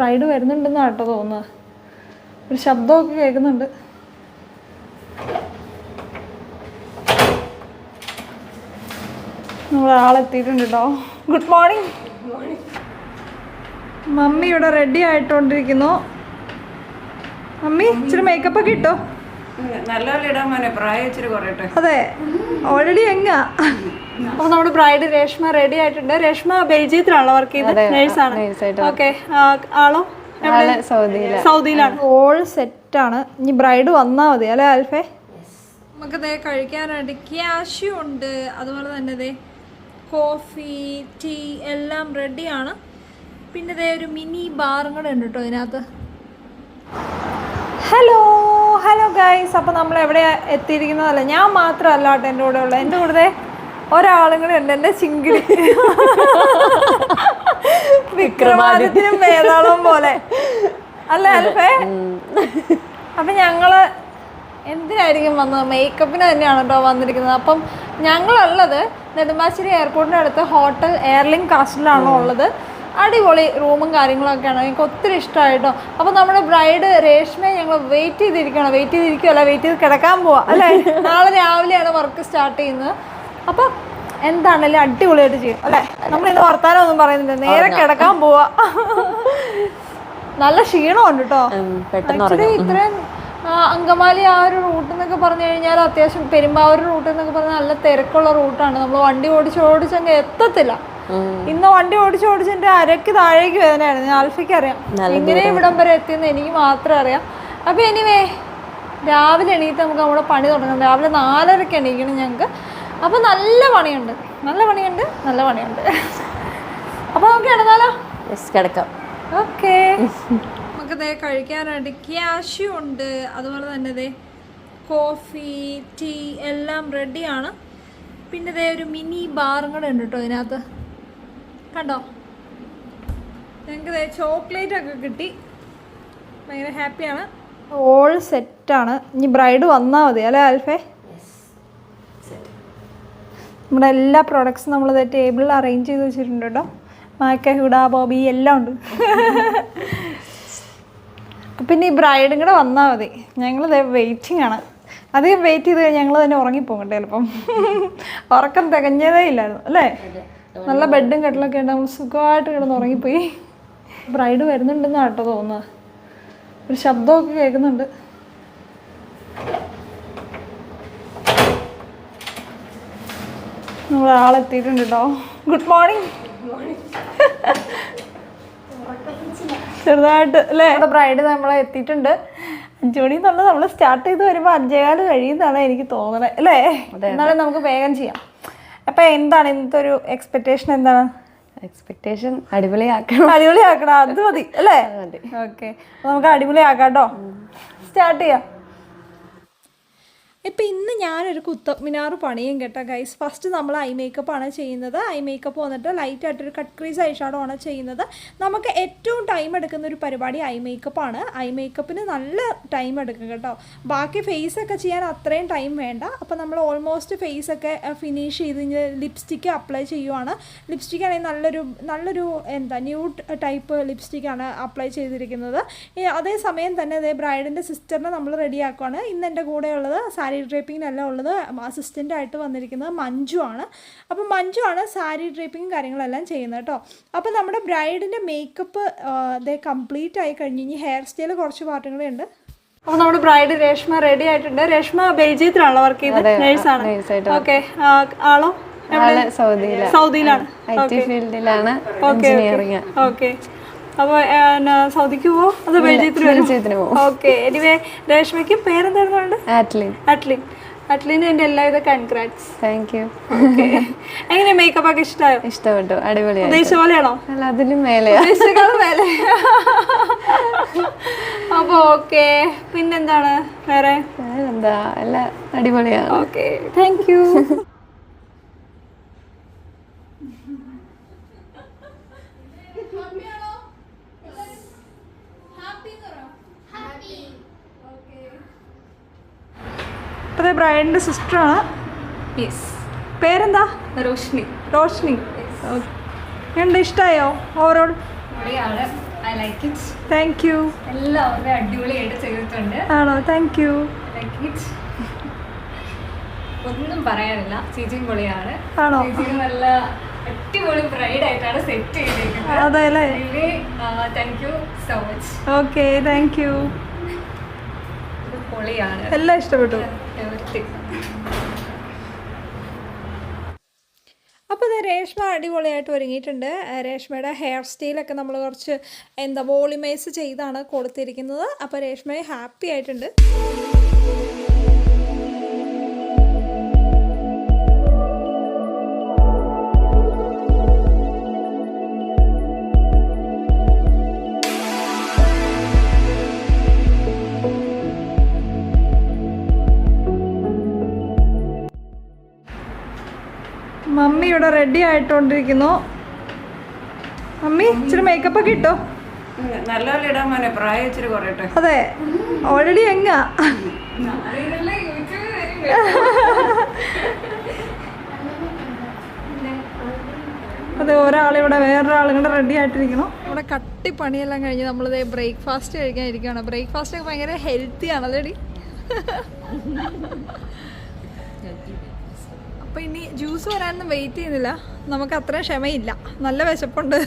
Bride വരുന്നുണ്ടെന്ന് കേട്ടോ തോന്നുന്നത്. ഒരു ശബ്ദമൊക്കെ കേൾക്കുന്നുണ്ട്. നമ്മൾ ആളെത്തിയിട്ടുണ്ട് കേട്ടോ. Good morning. മമ്മി ഇവിടെ റെഡി ആയിട്ടോണ്ടിരിക്കുന്നു. മമ്മി ഇച്ചിരി മേക്കപ്പ് ഒക്കെ ഇട്ടോ? അതെ, ഓൾറെഡി എങ്ങാ. അപ്പൊ നമ്മുടെ ബ്രൈഡ് രേഷ്മ റെഡി ആയിട്ടുണ്ട്. രേഷ്മ ബെൽജിയത്തിലാണല്ലോ വർക്ക് ചെയ്യുന്നത്, നേഴ്സാണ്. ഓക്കെ, ആളോ സൗദിയിലാണ്. ഓൾ സെറ്റാണ്. ഇനി ബ്രൈഡ് വന്നാൽ മതി അല്ലേ ആൽഫേ? നമുക്കിതേ കഴിക്കാനായിട്ട് ക്യാഷ്യൂ ഉണ്ട്, അതുപോലെ തന്നെ ഇതേ കോഫി, ടീ എല്ലാം റെഡിയാണ്. പിന്നെ ഇതേ ഒരു മിനി ബാറും കൂടെ ഉണ്ട് കേട്ടോ ഇതിനകത്ത്. ഹലോ ഗൈസ്, അപ്പോൾ നമ്മൾ എവിടെ എത്തിയിരിക്കുന്നതല്ല, ഞാൻ മാത്രമല്ല കേട്ടോ എൻ്റെ കൂടെ ഉള്ളത്. എൻ്റെ കൂടെ ഒരാളും കൂടെ ഉണ്ട്, എൻ്റെ ചിങ്കിളി. വിക്രമാദിത്യനും വേതാളം പോലെ അല്ല അൽഫേ? അപ്പം ഞങ്ങൾ എന്തിനായിരിക്കും വന്നത്? മേക്കപ്പിന് തന്നെയാണ് കേട്ടോ വന്നിരിക്കുന്നത്. അപ്പം ഞങ്ങളുള്ളത് നെടുമ്പാശ്ശേരി എയർപോർട്ടിൻ്റെ അടുത്ത് ഹോട്ടൽ എയർലിങ്ക് കാസ്റ്റിലാണോ ഉള്ളത്. അടിപൊളി റൂമും കാര്യങ്ങളൊക്കെയാണ്, എനിക്ക് ഒത്തിരി ഇഷ്ടമായിട്ടോ. അപ്പോൾ നമ്മുടെ ബ്രൈഡ് രേഷ്മയെ ഞങ്ങൾ വെയിറ്റ് ചെയ്ത് കിടക്കാൻ പോവാം അല്ലേ? നാളെ രാവിലെയാണ് വർക്ക് സ്റ്റാർട്ട് ചെയ്യുന്നത്. അപ്പം എന്താണല്ലേ അടിപൊളിയായിട്ട് ചെയ്യും അല്ലേ? നമ്മളിന്ന് വർത്താനം ഒന്നും പറയുന്നില്ല, നേരെ കിടക്കാൻ പോവാ. നല്ല ക്ഷീണമുണ്ട് കേട്ടോ. ആക്ച്വലി ഇത്രയും അങ്കമാലി ആ ഒരു റൂട്ട് എന്നൊക്കെ പറഞ്ഞു കഴിഞ്ഞാൽ അത്യാവശ്യം പെരുമ്പാവൂർ റൂട്ട് എന്നൊക്കെ പറഞ്ഞാൽ നല്ല തിരക്കുള്ള റൂട്ടാണ്. നമ്മൾ വണ്ടി ഓടിച്ചങ്ങ് എത്തത്തില്ല. ഇന്ന് വണ്ടി ഓടിച്ചെൻ്റെ അരക്ക് താഴേക്ക് വേദനയാണ്. ആൽഫയ്ക്ക് അറിയാം ഇങ്ങനെ ഇവിടം വരെ എത്തിയെന്ന് എനിക്ക് മാത്രം അറിയാം. അപ്പോൾ എനിവേ രാവിലെ എണീറ്റ് നമുക്ക് നമ്മുടെ പണി തുടങ്ങാം. രാവിലെ 4:30 എണീക്കണം ഞങ്ങൾക്ക്. അപ്പോൾ നല്ല പണിയുണ്ട്. അപ്പോൾ നമുക്ക് കിടന്നാലോ? കിടക്കാം. ഓക്കെ, നമുക്കിതേ കഴിക്കാനായിട്ട് ക്യാഷ്യൂ ഉണ്ട്, അതുപോലെ തന്നെ ഇതേ കോഫി, ടീ എല്ലാം റെഡിയാണ്. പിന്നെ ഇതേ ഒരു മിനി ബാറും കൂടെ ഉണ്ട് കേട്ടോ ഇതിനകത്ത്. കണ്ടോ, ഞങ്ങൾക്ക് ചോക്ലേറ്റ് ഒക്കെ കിട്ടി. ഭയങ്കര ഹാപ്പിയാണ്. ഓൾ സെറ്റാണ്. ഇനി ബ്രൈഡ് വന്നാൽ മതി അല്ലേ ആൽഫേ? നമ്മുടെ എല്ലാ പ്രോഡക്ട്സും നമ്മളിത് ടേബിളിൽ അറേഞ്ച് ചെയ്ത് വെച്ചിട്ടുണ്ട് കേട്ടോ. മാക്ക, ഹുഡ, ബോബി എല്ലാം ഉണ്ട്. പിന്നെ ഈ ബ്രൈഡും കൂടെ വന്നാൽ മതി. ഞങ്ങളിത് വെയിറ്റിംഗ് ആണ്. അധികം വെയിറ്റ് ചെയ്ത് കഴിഞ്ഞാൽ ഞങ്ങൾ തന്നെ ഉറങ്ങിപ്പോകട്ടെ. ചിലപ്പം ഉറക്കം തികഞ്ഞതേ ഇല്ലായിരുന്നു അല്ലേ? നല്ല ബെഡും കെട്ടിലൊക്കെ ഉണ്ട്, നമ്മൾ സുഖമായിട്ട് കിടന്ന് ഉറങ്ങിപ്പോയി. ബ്രൈഡ് വരുന്നുണ്ടെന്നാണ് കേട്ടോ തോന്നുന്നത്. ഒരു ശബ്ദമൊക്കെ കേൾക്കുന്നുണ്ട്. നമ്മൾ ആളെത്തിയിട്ടുണ്ട് കേട്ടോ. Good morning. ചെറുതായിട്ട് അല്ലേ? നമ്മുടെ ബ്രൈഡ് നമ്മളെ എത്തിയിട്ടുണ്ട്. 5 മണി എന്നുള്ളത് നമ്മൾ സ്റ്റാർട്ട് ചെയ്ത് വരുമ്പോൾ 5:15 കഴിയുന്നതാണ് എനിക്ക് തോന്നണത് അല്ലേ? എന്നാലും നമുക്ക് വേഗം ചെയ്യാം. അപ്പം എന്താണ് ഇന്നത്തെ ഒരു എക്സ്പെക്റ്റേഷൻ? എന്താണ് എക്സ്പെക്ടേഷൻ? അടിപൊളിയാക്കണം. അത് മതി അല്ലേ? ഓക്കെ, നമുക്ക് അടിപൊളിയാക്കാം കേട്ടോ. സ്റ്റാർട്ട് ചെയ്യാം. ഇപ്പം ഇന്ന് ഞാനൊരു കുത്തബ് മിനാർ പണിയും കേട്ടോ ഗൈസ്. ഫസ്റ്റ് നമ്മൾ ഐ മേക്കപ്പാണ് ചെയ്യുന്നത്. ഐ മേക്കപ്പ് വന്നിട്ട് ലൈറ്റായിട്ടൊരു കട്ട് ക്രീസ് ഐഷാഡോ ആണ് ചെയ്യുന്നത്. നമുക്ക് ഏറ്റവും ടൈം എടുക്കുന്ന ഒരു പരിപാടി ഐ മേക്കപ്പാണ്. ഐ മേക്കപ്പിന് നല്ല ടൈം എടുക്കും കേട്ടോ. ബാക്കി ഫേസൊക്കെ ചെയ്യാൻ അത്രയും ടൈം വേണ്ട. അപ്പോൾ നമ്മൾ ഓൾമോസ്റ്റ് ഫേസൊക്കെ ഫിനിഷ് ചെയ്ത് ലിപ്സ്റ്റിക്ക് അപ്ലൈ ചെയ്യുവാണ്. ലിപ്സ്റ്റിക്ക് ആണെങ്കിൽ നല്ലൊരു ന്യൂഡ് ടൈപ്പ് ലിപ്സ്റ്റിക്കാണ് അപ്ലൈ ചെയ്തിരിക്കുന്നത്. അതേസമയം തന്നെ അതേ ബ്രൈഡിൻ്റെ സിസ്റ്ററിനെ നമ്മൾ റെഡിയാക്കുവാണ്. ഇന്ന് എൻ്റെ കൂടെയുള്ളത് സാരി ഡ്രേപ്പിങ്ങിനെല്ലാം ഉള്ളത് അസിസ്റ്റൻ്റായിട്ട് വന്നിരിക്കുന്നത് മഞ്ജു ആണ്. അപ്പം മഞ്ജു ആണ് സാരി ഡ്രേപ്പിങ്ങും കാര്യങ്ങളെല്ലാം ചെയ്യുന്നത് കേട്ടോ. അപ്പം നമ്മുടെ ബ്രൈഡിൻ്റെ മേക്കപ്പ് അതേ കംപ്ലീറ്റ് ആയി കഴിഞ്ഞ് ഇനി ഹെയർ സ്റ്റൈൽ കുറച്ച് പാട്ടുകളേ ഉണ്ട്. അപ്പോൾ നമ്മുടെ ബ്രൈഡ് രേഷ്മ റെഡി ആയിട്ടുണ്ട്. രേഷ്മ ബെൽജിയത്തിലാണല്ലോ വർക്ക് ചെയ്യുന്നത്, നേഴ്സാണ്. ഓക്കെ, ആളോ സൗദിയിലാണ്. ഓക്കെ, അപ്പോൾ സൗദിക്ക് പോവോ അതോ ബെൽജിയത്തിന് പോവോ? ഓക്കെ, എനിവേ രേഷ്മയ്ക്ക് പേരെന്തായിരുന്നു? അറ്റ്ലീന് എൻ്റെ എല്ലാവിധ കൺഗ്രാറ്റ്സ്. Thank you. എങ്ങനെ മേക്കപ്പ് ഒക്കെ ഇഷ്ടമായോ? ഇഷ്ടപ്പെട്ടു, അടിപൊളിയാണ്. ഉദ്ദേശിച്ച പോലെയാണോ? അല്ല, അതിലും മേലെ. അപ്പോൾ ഓക്കെ, പിന്നെന്താണ് വേറെ? എന്താ, എല്ലാം അടിപൊളിയാണ്. Okay, thank you. അതെ, ബ്രൈഡിൻ്റെ സിസ്റ്ററാണ്. യെസ്. പേരെന്താ? റോഷ്നി. എന്താ ഇഷ്ടമായോ overall? I like it. Thank you. എല്ലാവരും അടിപൊളിയായിട്ട് ചെയ്തിട്ടുണ്ട്. ആണോ? Thank you. Like it. ഒന്നും പറയാനില്ല, ചേച്ചിയും പൊളിയാണ്. ആണോ? ചേച്ചി നല്ല അടിപൊളി ബ്രൈഡ് ആയിട്ടാണ് സെറ്റ് ചെയ്തിരിക്കുന്നത്. അതെ അല്ലേ? Thank you so much. Okay, thank you. പൊളിയാണ്, എല്ലാം ഇഷ്ടപ്പെട്ടു. അപ്പോൾ ഇത് രേഷ്മ അടിപൊളിയായിട്ട് ഒരുങ്ങിയിട്ടുണ്ട്. രേഷ്മയുടെ ഹെയർ സ്റ്റൈലൊക്കെ നമ്മൾ കുറച്ച് വോളിമൈസ് ചെയ്താണ് കൊടുത്തിരിക്കുന്നത്. അപ്പോൾ രേഷ്മ ഹാപ്പി ആയിട്ടുണ്ട്. മമ്മി ഇവിടെ റെഡി ആയിട്ടോണ്ടിരിക്കുന്നു. മമ്മി ഇച്ചിരി മേക്കപ്പ് ഒക്കെ ഇട്ടോ? നല്ലപോലെ ഇടാൻ മോനെ, പ്രായം ഇച്ചിരി കുറയട്ടെ. അതെ, ഓൾറെഡി എങ്ങാ. അതെ, ഒരാളിവിടെ വേറൊരാളും കൂടെ റെഡി ആയിട്ടിരിക്കണം. ഇവിടെ കട്ടി പണിയെല്ലാം കഴിഞ്ഞ് നമ്മളിത് ബ്രേക്ക്ഫാസ്റ്റ് കഴിക്കാൻ ഇരിക്കുകയാണ്. ബ്രേക്ക്ഫാസ്റ്റ് ഒക്കെ ഭയങ്കര ഹെൽത്തി ആണല്ലേടി. അപ്പോൾ ഇനി ജ്യൂസ് വരാനൊന്നും വെയിറ്റ് ചെയ്യുന്നില്ല, നമുക്ക് അത്രയും ക്ഷമയില്ല, നല്ല വിശപ്പുണ്ട്.